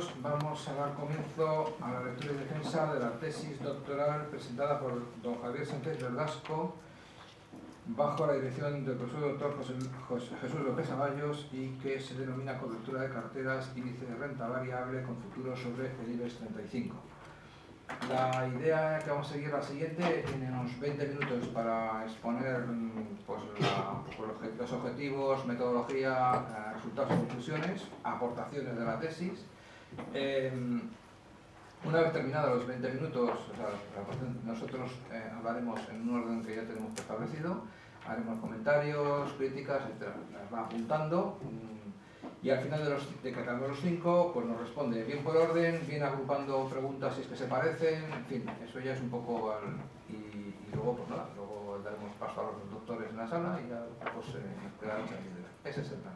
todos. Vamos a dar comienzo a la lectura y defensa de la tesis doctoral presentada por don Javier Sánchez Verdasco bajo la dirección del profesor doctor Jesús López Avallos y que se denomina cobertura de carteras índice de renta variable con futuro sobre el IBEX 35. La idea que vamos a seguir es la siguiente: tiene unos 20 minutos para exponer pues, los objetivos, metodología, resultados y conclusiones, aportaciones de la tesis. Una vez terminados los 20 minutos, o sea, nosotros hablaremos en un orden que ya tenemos establecido, haremos comentarios, críticas, etc. Las va apuntando. Y al final de que acabemos los 5, pues nos responde bien por orden, bien agrupando preguntas si es que se parecen, en fin, eso ya es un poco... Y luego, pues nada, luego daremos paso a los doctores en la sala y ya pues nos quedará mucha idea. Ese es el plan.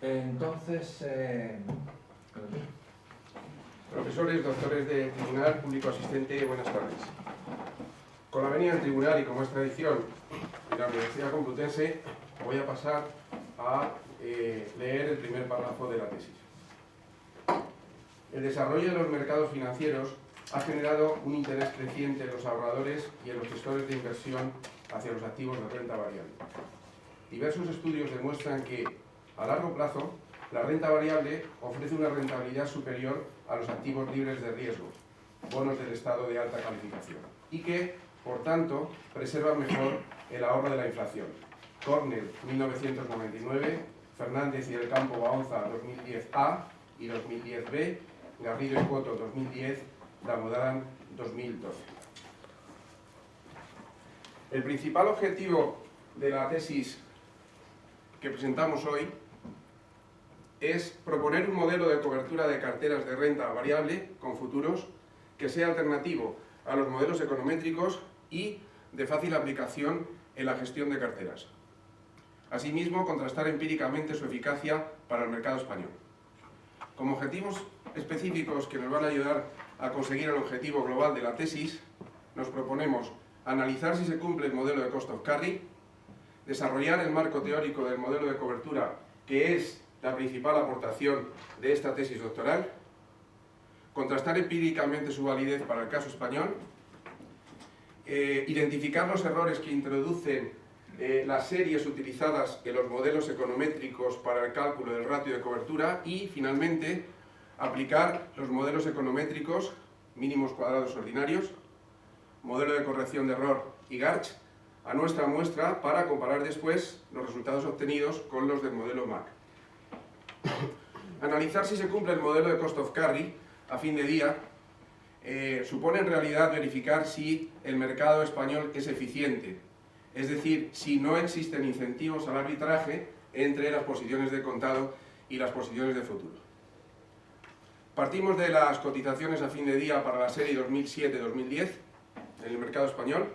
Entonces, profesores, doctores de tribunal, público asistente, buenas tardes. Con la venida del tribunal y como es tradición de la Universidad Complutense, voy a pasar a leer el primer párrafo de la tesis. El desarrollo de los mercados financieros ha generado un interés creciente en los ahorradores y en los gestores de inversión hacia los activos de renta variable. Diversos estudios demuestran que, a largo plazo, la renta variable ofrece una rentabilidad superior a los activos libres de riesgo, bonos del Estado de alta calificación, y que, por tanto, preserva mejor el ahorro de la inflación. Cornell, 1999, Fernández y del Campo Baonza, 2010A y 2010B, Garrido y Coto, 2010, Damodaran, 2012. El principal objetivo de la tesis que presentamos hoy es proponer un modelo de cobertura de carteras de renta variable con futuros que sea alternativo a los modelos econométricos y de fácil aplicación en la gestión de carteras. Asimismo, contrastar empíricamente su eficacia para el mercado español. Como objetivos específicos que nos van a ayudar a conseguir el objetivo global de la tesis, nos proponemos analizar si se cumple el modelo de cost of carry, desarrollar el marco teórico del modelo de cobertura, que es la principal aportación de esta tesis doctoral, contrastar empíricamente su validez para el caso español, identificar los errores que introducen las series utilizadas en los modelos econométricos para el cálculo del ratio de cobertura y, finalmente, aplicar los modelos econométricos mínimos cuadrados ordinarios, modelo de corrección de error y GARCH a nuestra muestra para comparar después los resultados obtenidos con los del modelo MAC. Analizar si se cumple el modelo de cost of carry a fin de día supone en realidad verificar si el mercado español es eficiente, es decir, si no existen incentivos al arbitraje entre las posiciones de contado y las posiciones de futuro. Partimos de las cotizaciones a fin de día para la serie 2007-2010 en el mercado español.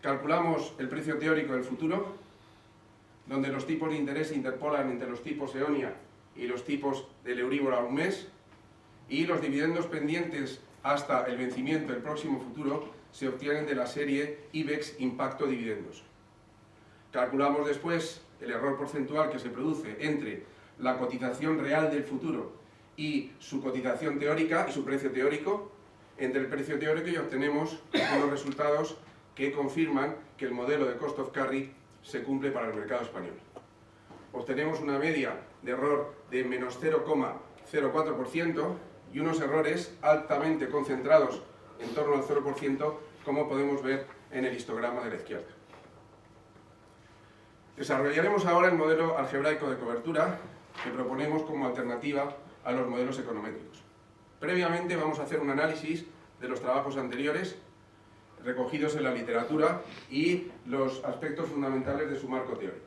Calculamos el precio teórico del futuro, donde los tipos de interés se interpolan entre los tipos EONIA y los tipos del Euribor a un mes, y los dividendos pendientes hasta el vencimiento del próximo futuro se obtienen de la serie IBEX Impacto Dividendos. Calculamos después el error porcentual que se produce entre la cotización real del futuro y su cotización teórica y su precio teórico, entre el precio teórico, y obtenemos unos resultados que confirman que el modelo de cost of carry se cumple para el mercado español. Obtenemos una media de error de menos 0,04% y unos errores altamente concentrados en torno al 0%, como podemos ver en el histograma de la izquierda. Desarrollaremos ahora el modelo algebraico de cobertura que proponemos como alternativa a los modelos econométricos. Previamente vamos a hacer un análisis de los trabajos anteriores recogidos en la literatura y los aspectos fundamentales de su marco teórico.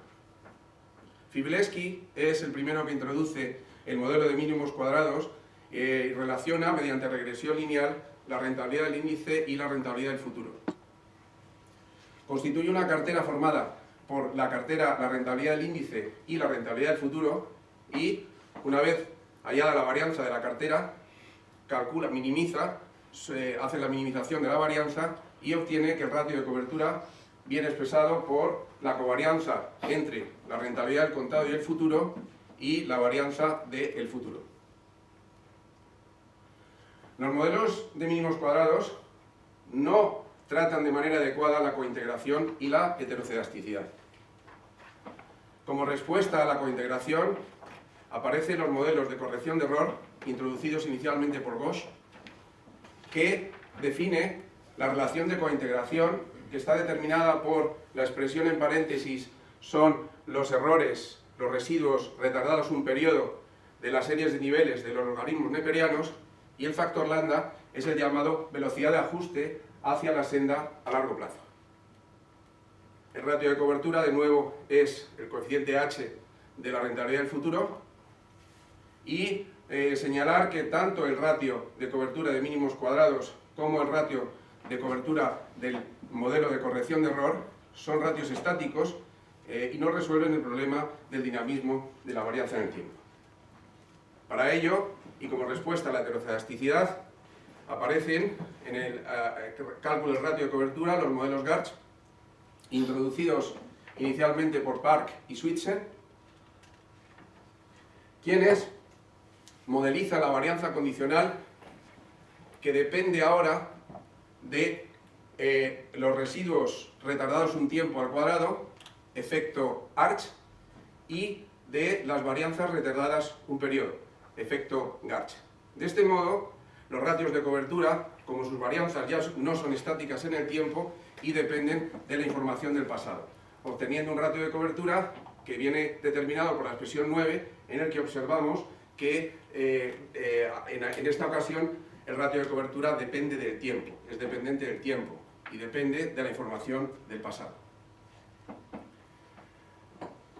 Fibleski es el primero que introduce el modelo de mínimos cuadrados y relaciona mediante regresión lineal la rentabilidad del índice y la rentabilidad del futuro. Constituye una cartera formada por la rentabilidad del índice y la rentabilidad del futuro, y una vez hallada la varianza de la cartera, minimiza, hace la minimización de la varianza y obtiene que el ratio de cobertura viene expresado por la covarianza entre la rentabilidad del contado y el futuro y la varianza del futuro. Los modelos de mínimos cuadrados no tratan de manera adecuada la cointegración y la heterocedasticidad. Como respuesta a la cointegración, aparecen los modelos de corrección de error introducidos inicialmente por Gauss, que define la relación de cointegración que está determinada por la expresión en paréntesis son los errores, los residuos retardados un periodo de las series de niveles de los logaritmos neperianos, y el factor lambda es el llamado velocidad de ajuste hacia la senda a largo plazo. El ratio de cobertura, de nuevo, es el coeficiente h de la rentabilidad del futuro, y señalar que tanto el ratio de cobertura de mínimos cuadrados como el ratio de cobertura del modelo de corrección de error son ratios estáticos y no resuelven el problema del dinamismo de la varianza en el tiempo. Para ello, y como respuesta a la heterocedasticidad, aparecen en el cálculo del ratio de cobertura los modelos Garch, introducidos inicialmente por Park y Switzer, quienes modelizan la varianza condicional que depende ahora de los residuos retardados un tiempo al cuadrado, efecto Arch, y de las varianzas retardadas un periodo, efecto Garch. De este modo, los ratios de cobertura, como sus varianzas ya no son estáticas en el tiempo y dependen de la información del pasado, obteniendo un ratio de cobertura que viene determinado por la expresión 9, en el que observamos que en esta ocasión el ratio de cobertura depende del tiempo, es dependiente del tiempo y depende de la información del pasado.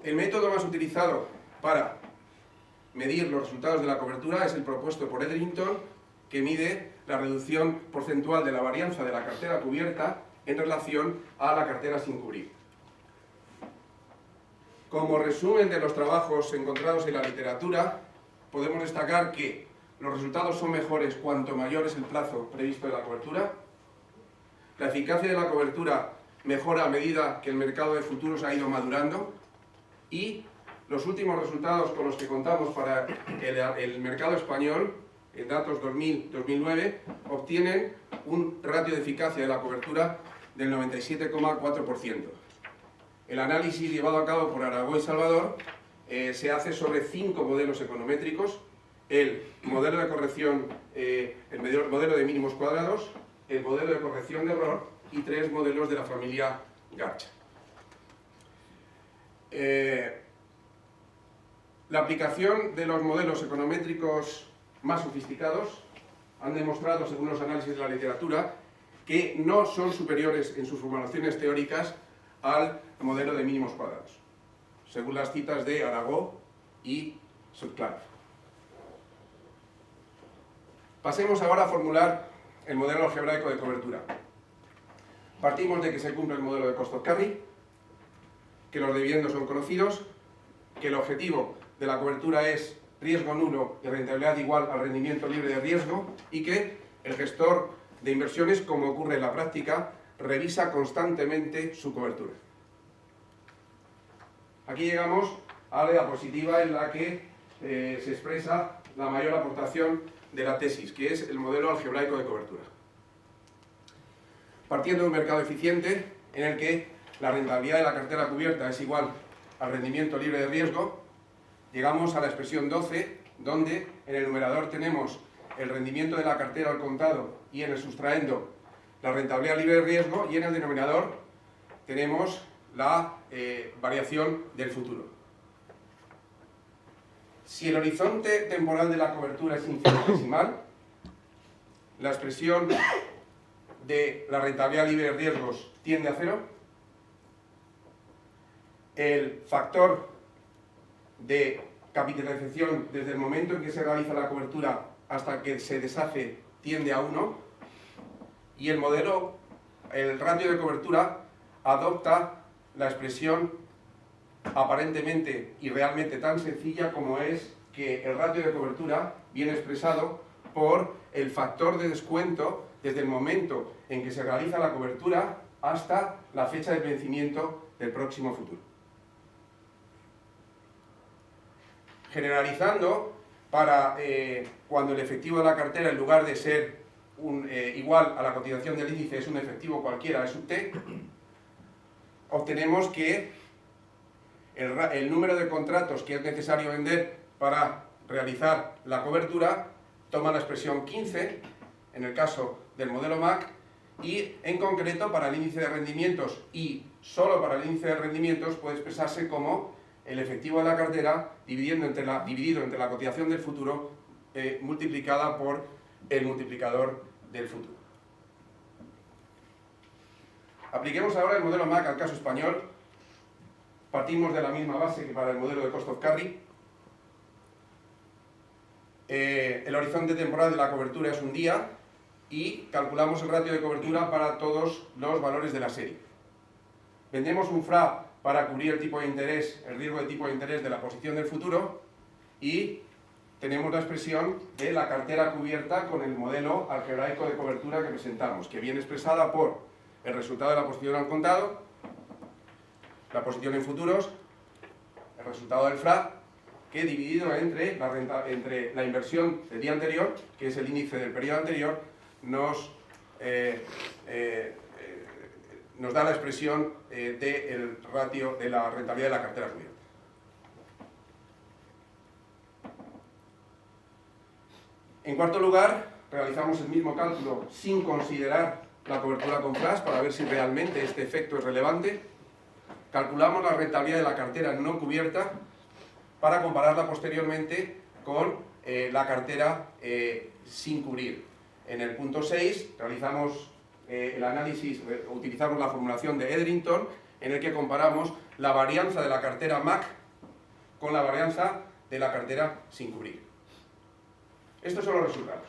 El método más utilizado para medir los resultados de la cobertura es el propuesto por Etherington, que mide la reducción porcentual de la varianza de la cartera cubierta en relación a la cartera sin cubrir. Como resumen de los trabajos encontrados en la literatura, podemos destacar que los resultados son mejores cuanto mayor es el plazo previsto de la cobertura, la eficacia de la cobertura mejora a medida que el mercado de futuros ha ido madurando, y los últimos resultados con los que contamos para el mercado español, en datos 2000-2009, obtienen un ratio de eficacia de la cobertura del 97,4%. El análisis llevado a cabo por Aragó y Salvador se hace sobre 5 modelos econométricos: el modelo de corrección, el modelo de mínimos cuadrados, el modelo de corrección de error y 3 modelos de la familia Garch. La aplicación de los modelos econométricos más sofisticados han demostrado, según los análisis de la literatura, que no son superiores en sus formulaciones teóricas al modelo de mínimos cuadrados, según las citas de Aragó y Sutcliffe. Pasemos ahora a formular el modelo algebraico de cobertura. Partimos de que se cumple el modelo de cost of carry, que los dividendos son conocidos, que el objetivo de la cobertura es riesgo nulo y rentabilidad igual al rendimiento libre de riesgo, y que el gestor de inversiones, como ocurre en la práctica, revisa constantemente su cobertura. Aquí llegamos a la diapositiva en la que se expresa la mayor aportación de la tesis, que es el modelo algebraico de cobertura. Partiendo de un mercado eficiente en el que la rentabilidad de la cartera cubierta es igual al rendimiento libre de riesgo, llegamos a la expresión 12, donde en el numerador tenemos el rendimiento de la cartera al contado y en el sustraendo la rentabilidad libre de riesgo, y en el denominador tenemos la variación del futuro. Si el horizonte temporal de la cobertura es infinitesimal, la expresión de la rentabilidad libre de riesgos tiende a 0, el factor de capitalización desde el momento en que se realiza la cobertura hasta que se deshace tiende a 1, y el modelo, el ratio de cobertura, adopta la expresión aparentemente y realmente tan sencilla como es que el ratio de cobertura viene expresado por el factor de descuento desde el momento en que se realiza la cobertura hasta la fecha de vencimiento del próximo futuro. generalizando para cuando el efectivo de la cartera, en lugar de ser igual a la cotización del índice, es un efectivo cualquiera, es un T, obtenemos que el número de contratos que es necesario vender para realizar la cobertura toma la expresión 15, en el caso del modelo MAC, y en concreto para el índice de rendimientos y solo para el índice de rendimientos puede expresarse como el efectivo de la cartera dividido entre la cotización del futuro multiplicada por el multiplicador del futuro. Apliquemos ahora el modelo MAC al caso español. Partimos de la misma base que para el modelo de cost of carry. El horizonte temporal de la cobertura es un día y calculamos el ratio de cobertura para todos los valores de la serie. Vendemos un FRA para cubrir el tipo de interés, el riesgo de tipo de interés de la posición del futuro y tenemos la expresión de la cartera cubierta con el modelo algebraico de cobertura que presentamos, que viene expresada por el resultado de la posición al contado, la posición en futuros, el resultado del FRA, que dividido entre la inversión del día anterior, que es el índice del periodo anterior, nos da la expresión del ratio de la rentabilidad de la cartera cubierta. En cuarto lugar, realizamos el mismo cálculo sin considerar la cobertura con flash para ver si realmente este efecto es relevante. Calculamos la rentabilidad de la cartera no cubierta para compararla posteriormente con la cartera sin cubrir. En el punto 6 realizamos el análisis, utilizamos la formulación de Etherington, en el que comparamos la varianza de la cartera MAC con la varianza de la cartera sin cubrir. Estos son los resultados.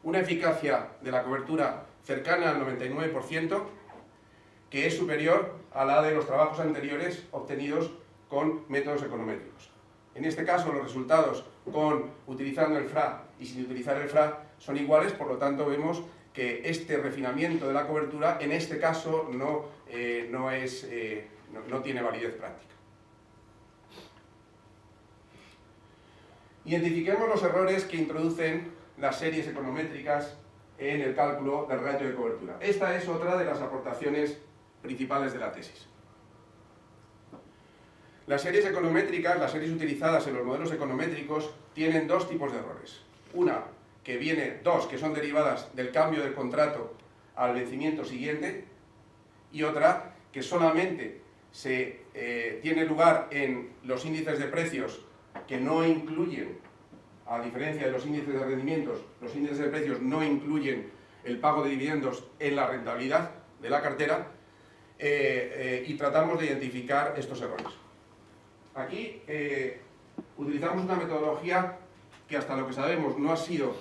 Una eficacia de la cobertura cercana al 99%, que es superior a la de los trabajos anteriores obtenidos con métodos econométricos. En este caso, los resultados utilizando el FRA y sin utilizar el FRA son iguales, por lo tanto vemos que este refinamiento de la cobertura en este caso no tiene validez práctica. Identifiquemos los errores que introducen las series econométricas en el cálculo del ratio de cobertura. Esta es otra de las aportaciones principales de la tesis. Las series econométricas, las series utilizadas en los modelos econométricos, tienen dos tipos de errores. Dos que son derivadas del cambio del contrato al vencimiento siguiente, y otra que solamente tiene lugar en los índices de precios que no incluyen, a diferencia de los índices de rendimientos, los índices de precios no incluyen el pago de dividendos en la rentabilidad de la cartera, y tratamos de identificar estos errores. Aquí utilizamos una metodología que hasta lo que sabemos no ha sido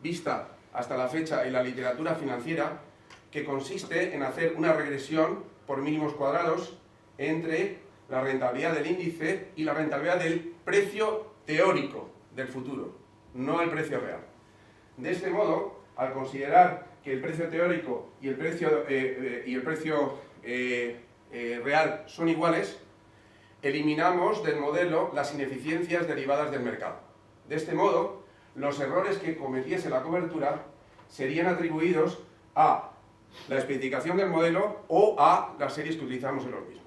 vista hasta la fecha en la literatura financiera, que consiste en hacer una regresión por mínimos cuadrados entre la rentabilidad del índice y la rentabilidad del precio teórico del futuro, no el precio real. De este modo, al considerar que el precio teórico y el precio real son iguales, eliminamos del modelo las ineficiencias derivadas del mercado. De este modo, los errores que cometiese la cobertura serían atribuidos a la especificación del modelo o a las series que utilizamos en los mismos.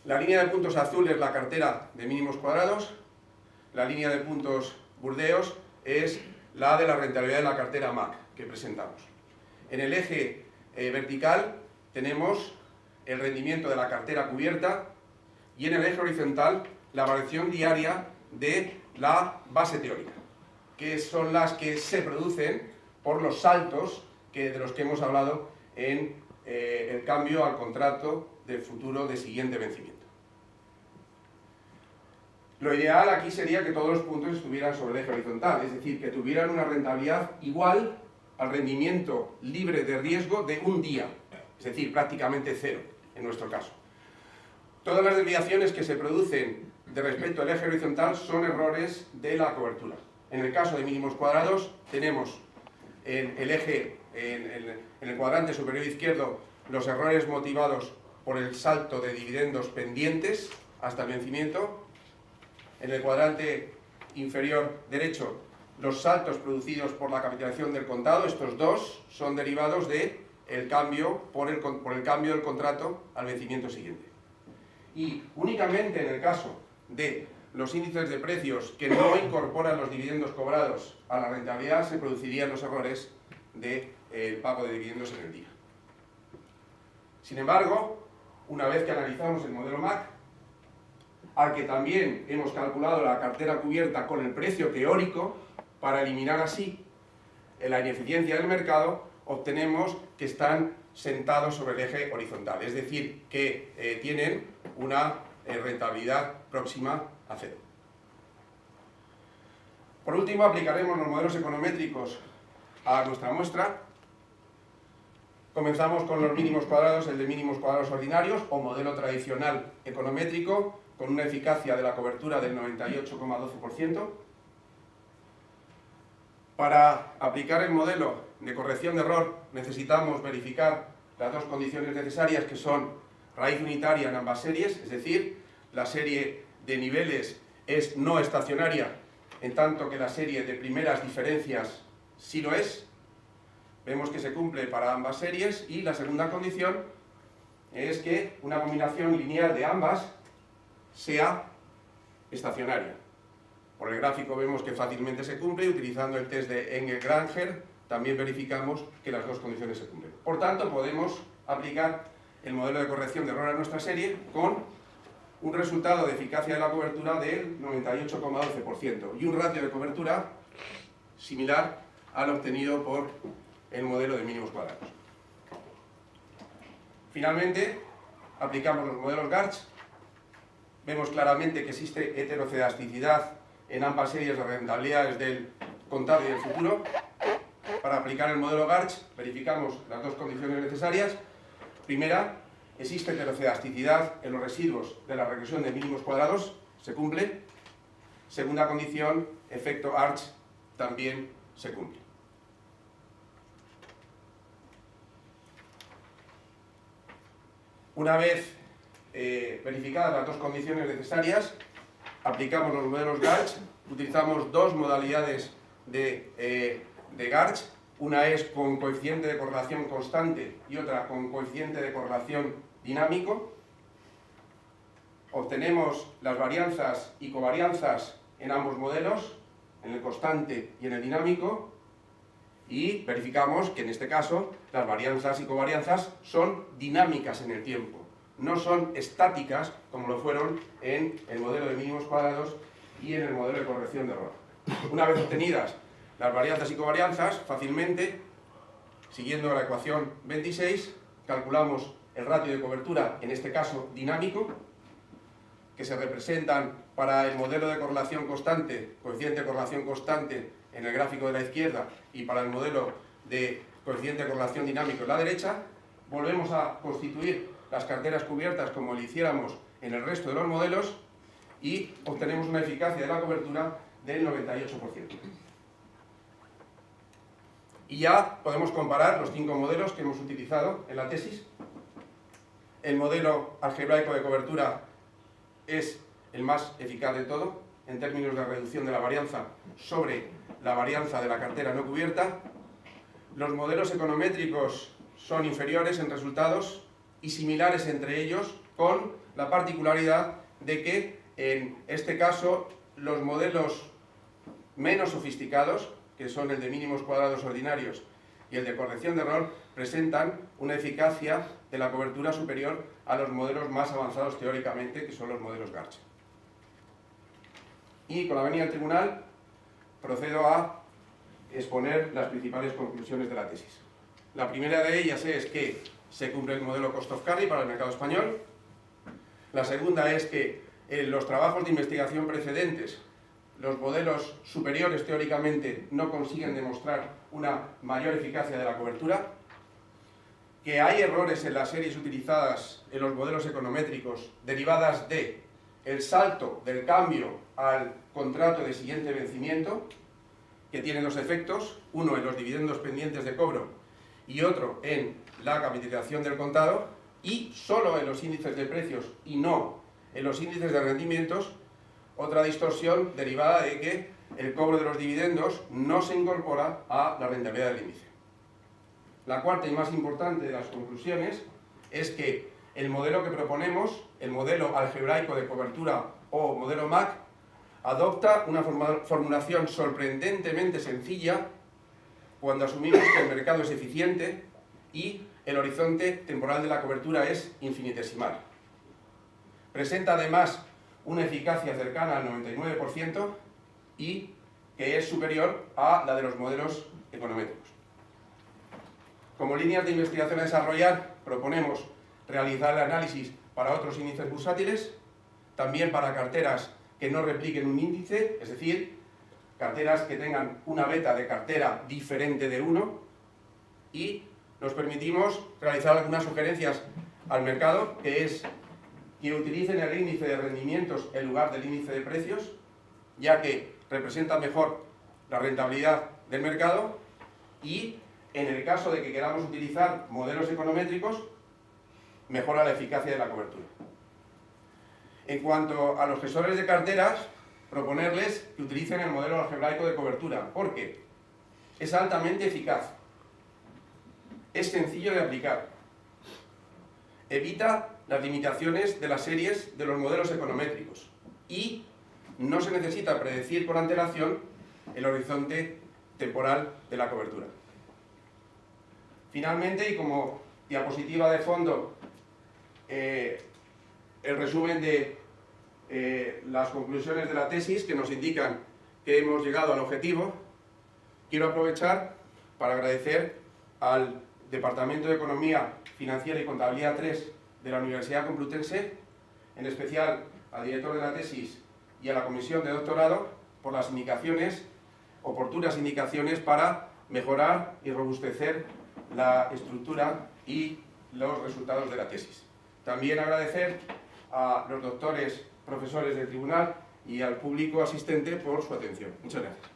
La línea de puntos azul es la cartera de mínimos cuadrados, la línea de puntos burdeos es la de la rentabilidad de la cartera MAC que presentamos. En el eje vertical tenemos el rendimiento de la cartera cubierta y en el eje horizontal la variación diaria de la base teórica, que son las que se producen por los saltos de los que hemos hablado en el cambio al contrato del futuro de siguiente vencimiento. Lo ideal aquí sería que todos los puntos estuvieran sobre el eje horizontal, es decir, que tuvieran una rentabilidad igual al rendimiento libre de riesgo de un día, es decir, prácticamente cero en nuestro caso. Todas las desviaciones que se producen de respecto al eje horizontal son errores de la cobertura. En el caso de mínimos cuadrados tenemos en el cuadrante superior izquierdo los errores motivados por el salto de dividendos pendientes hasta el vencimiento. En el cuadrante inferior derecho, los saltos producidos por la capitalización del contado. Estos dos son derivados del cambio por el cambio del contrato al vencimiento siguiente. Y únicamente en el caso de los índices de precios que no incorporan los dividendos cobrados a la rentabilidad se producirían los errores del pago de dividendos en el día. Sin embargo, una vez que analizamos el modelo MAC, al que también hemos calculado la cartera cubierta con el precio teórico, para eliminar así la ineficiencia del mercado, obtenemos que están sentados sobre el eje horizontal, es decir, que tienen una rentabilidad próxima a cero. Por último, aplicaremos los modelos econométricos a nuestra muestra. Comenzamos con los mínimos cuadrados, el de mínimos cuadrados ordinarios o modelo tradicional econométrico, con una eficacia de la cobertura del 98,12%. Para aplicar el modelo de corrección de error necesitamos verificar las dos condiciones necesarias, que son raíz unitaria en ambas series, es decir, la serie de niveles es no estacionaria, en tanto que la serie de primeras diferencias sí lo es. Vemos que se cumple para ambas series, y la segunda condición es que una combinación lineal de ambas sea estacionaria. Por el gráfico vemos que fácilmente se cumple, y utilizando el test de Engel-Granger también verificamos que las dos condiciones se cumplen. Por tanto, podemos aplicar el modelo de corrección de error a nuestra serie con un resultado de eficacia de la cobertura del 98,12% y un ratio de cobertura similar al obtenido por el modelo de mínimos cuadrados. Finalmente, aplicamos los modelos Garch. Vemos claramente que existe heterocedasticidad en ambas series de rentabilidades del contado y del futuro. Para aplicar el modelo Garch verificamos las dos condiciones necesarias. Primera, existe heterocedasticidad en los residuos de la regresión de mínimos cuadrados, se cumple. Segunda condición, efecto Arch, también se cumple. Una vez verificadas las dos condiciones necesarias, aplicamos los modelos Garch. Utilizamos dos modalidades de Garch. Una es con coeficiente de correlación constante y otra con coeficiente de correlación dinámico. Obtenemos las varianzas y covarianzas en ambos modelos, en el constante y en el dinámico, y verificamos que en este caso las varianzas y covarianzas son dinámicas en el tiempo, no son estáticas como lo fueron en el modelo de mínimos cuadrados y en el modelo de corrección de error. Una vez obtenidas las varianzas y covarianzas, fácilmente, siguiendo la ecuación 26, calculamos el ratio de cobertura, en este caso dinámico, que se representan para el modelo de correlación constante, coeficiente de correlación constante en el gráfico de la izquierda, y para el modelo de coeficiente de correlación dinámico en la derecha. Volvemos a constituir las carteras cubiertas como lo hiciéramos en el resto de los modelos y obtenemos una eficacia de la cobertura del 98%. Y ya podemos comparar los 5 modelos que hemos utilizado en la tesis. El modelo algebraico de cobertura es el más eficaz de todo en términos de reducción de la varianza sobre la varianza de la cartera no cubierta. Los modelos econométricos son inferiores en resultados y similares entre ellos, con la particularidad de que en este caso los modelos menos sofisticados, que son el de mínimos cuadrados ordinarios y el de corrección de error, presentan una eficacia de la cobertura superior a los modelos más avanzados teóricamente, que son los modelos Garch. Y con la venia al tribunal procedo a exponer las principales conclusiones de la tesis. La primera de ellas es que se cumple el modelo cost of carry para el mercado español. La segunda es que en los trabajos de investigación precedentes, los modelos superiores teóricamente no consiguen demostrar una mayor eficacia de la cobertura, que hay errores en las series utilizadas en los modelos econométricos derivadas de el salto del cambio al contrato de siguiente vencimiento, que tiene dos efectos, uno en los dividendos pendientes de cobro y otro en la capitalización del contado, y solo en los índices de precios y no en los índices de rendimientos, otra distorsión derivada de que el cobro de los dividendos no se incorpora a la rentabilidad del índice. La cuarta y más importante de las conclusiones es que el modelo que proponemos, el modelo algebraico de cobertura o modelo MAC, adopta una formulación sorprendentemente sencilla cuando asumimos que el mercado es eficiente y el horizonte temporal de la cobertura es infinitesimal. Presenta además una eficacia cercana al 99% y que es superior a la de los modelos econométricos. Como líneas de investigación a desarrollar, proponemos realizar el análisis para otros índices bursátiles, también para carteras que no repliquen un índice, es decir, carteras que tengan una beta de cartera diferente de 1, y nos permitimos realizar algunas sugerencias al mercado, que es que utilicen el índice de rendimientos en lugar del índice de precios, ya que representa mejor la rentabilidad del mercado, y en el caso de que queramos utilizar modelos econométricos, mejora la eficacia de la cobertura. En cuanto a los gestores de carteras, proponerles que utilicen el modelo algebraico de cobertura, porque es altamente eficaz, es sencillo de aplicar, evita las limitaciones de las series de los modelos econométricos y no se necesita predecir con antelación el horizonte temporal de la cobertura. Finalmente, y como diapositiva de fondo, el resumen de las conclusiones de la tesis que nos indican que hemos llegado al objetivo. Quiero aprovechar para agradecer al Departamento de Economía Financiera y Contabilidad 3 de la Universidad Complutense, en especial al director de la tesis y a la comisión de doctorado, por las oportunas indicaciones para mejorar y robustecer la estructura y los resultados de la tesis. También agradecer a los doctores, profesores del tribunal y al público asistente por su atención. Muchas gracias.